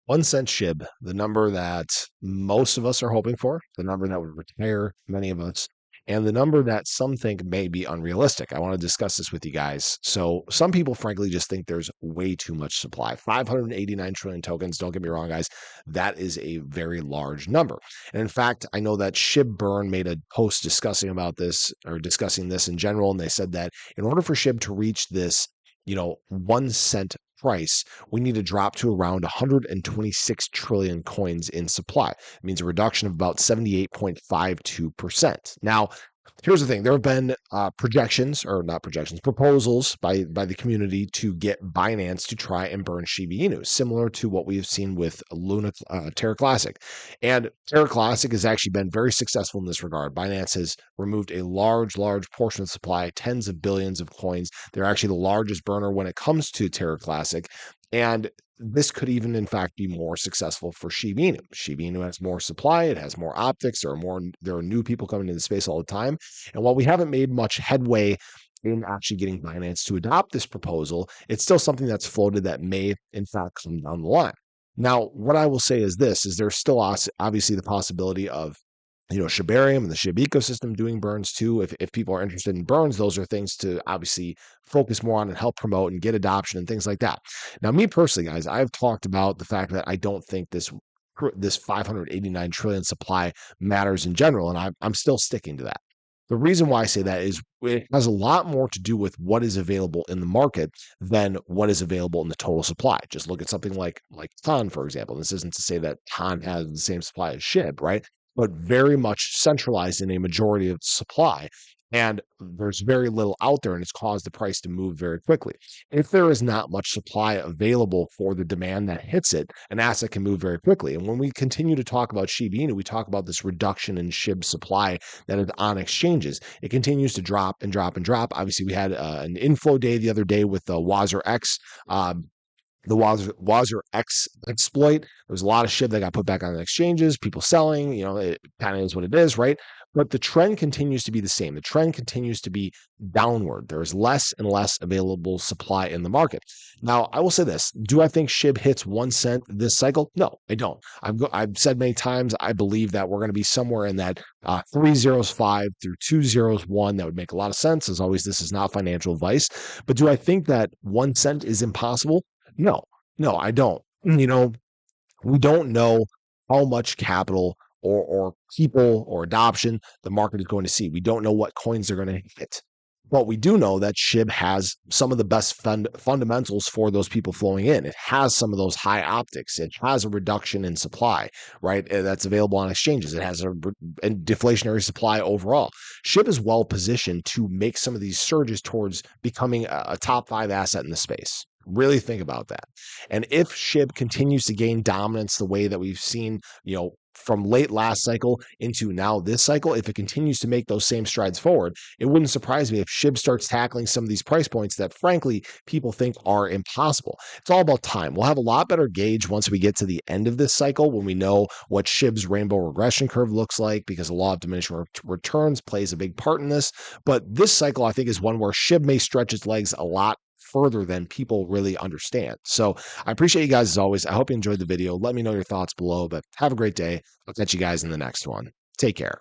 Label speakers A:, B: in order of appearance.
A: 1 cent SHIB, the number that most of us are hoping for, the number that would retire many of us, and the number that some think may be unrealistic. I want to discuss this with you guys. So, some people, frankly, just think there's way too much supply. 589 trillion tokens, don't get me wrong, guys, that is a very large number. And in fact, I know that Shib Burn made a post discussing about this or discussing this in general, and they said that in order for Shib to reach this 1 cent price, we need to drop to around 126 trillion coins in supply. It means a reduction of about 78.52%. Now, here's the thing. There have been projections, or not projections, proposals by the community to get Binance to try and burn Shiba Inu, similar to what we have seen with Terra Classic. And Terra Classic has actually been very successful in this regard. Binance has removed a large portion of the supply, tens of billions of coins. They're actually the largest burner when it comes to Terra Classic. And this could even, in fact, be more successful for Shiba Inu. Shiba Inu has more supply. It has more optics. There are new people coming into the space all the time. And while we haven't made much headway in actually getting Binance to adopt this proposal, it's still something that's floated that may, in fact, come down the line. Now, what I will say is this: is there's still obviously the possibility of shibarium and the Shib ecosystem doing burns too. If people are interested in burns, those are things to obviously focus more on and help promote and get adoption and things like that. Now, me personally, guys, I've talked about the fact that I don't think this 589 trillion supply matters in general, and I'm still sticking to that. The reason why I say that is it has a lot more to do with what is available in the market than what is available in the total supply. Just look at something like Ton, for example. This isn't to say that Ton has the same supply as Shib, right? But very much centralized in a majority of supply. And there's very little out there, and it's caused the price to move very quickly. If there is not much supply available for the demand that hits it, an asset can move very quickly. And when we continue to talk about Shiba Inu, we talk about this reduction in SHIB supply that is on exchanges. It continues to drop and drop and drop. Obviously, we had an inflow day the other day with the Wazer X. The Wazer X exploit. There was a lot of shit that got put back on the exchanges, people selling, it kind of is what it is, right? But the trend continues to be the same. The trend continues to be downward. There is less and less available supply in the market. Now, I will say this. Do I think SHIB hits 1 cent this cycle? No, I don't. I've said many times, I believe that we're going to be somewhere in that 305 through 201. That would make a lot of sense. As always, this is not financial advice. But do I think that 1 cent is impossible? No, I don't. We don't know how much capital or people or adoption the market is going to see. We don't know what coins they're going to hit. But we do know that SHIB has some of the best fundamentals for those people flowing in. It has some of those high optics. It has a reduction in supply, right? That's available on exchanges. It has a deflationary supply overall. SHIB is well positioned to make some of these surges towards becoming a top 5 asset in the space. Really think about that. And if SHIB continues to gain dominance the way that we've seen, from late last cycle into now this cycle, if it continues to make those same strides forward, it wouldn't surprise me if SHIB starts tackling some of these price points that, frankly, people think are impossible. It's all about time. We'll have a lot better gauge once we get to the end of this cycle, when we know what SHIB's rainbow regression curve looks like, because the law of diminishing returns plays a big part in this. But this cycle, I think, is one where SHIB may stretch its legs a lot further than people really understand. So I appreciate you guys as always. I hope you enjoyed the video. Let me know your thoughts below, but have a great day. I'll catch you guys in the next one. Take care.